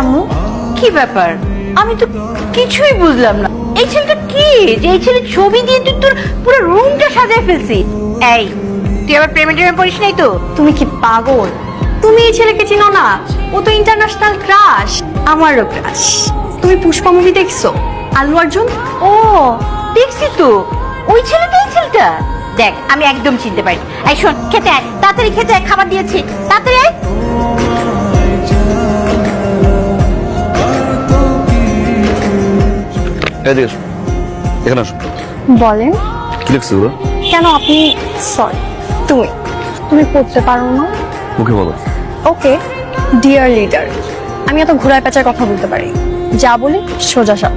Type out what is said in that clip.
আম্মু। কি ব্যাপার? আমি তো কিছুই বুঝলাম না। এই ছেলেটা কি যে এই ছেলের ছবি দিয়ে তুই তোর পুরো রুমটা সাজায় ফেলছি? এই তুই আবার প্রেমে টেমে পড়িস নাই তো? তুমি কি পাগল? তুমি এই ছেলেকে চিনো না? ও তো ইন্টারন্যাশনাল ক্রাশ, আমারও ক্রাশ। তুমি পুষ্পা মুভি দেখছো? আল্লু অর্জুন। ও দেখছি তো, ওই ছেলেটা এই ছেলেটা। দেখ আমি একদম চিনতে পারি। এই শোন, খেতে আয়, তাড়াতাড়ি খেতে আয়, খাবার দিয়েছি, তাড়াতাড়ি আয়। এদিকে এসো, এখানে আসো। বলেন। কি লিখছো এগুলো? কেন আপনি? সরি, তুমি তুমি পড়তে পারো না? মুখে বলো। ওকে, ডিয়ার লিডার, আমি এত ঘোড়ায় পেঁচার কথা বলতে পারি। যা বলি সোজা সাপ।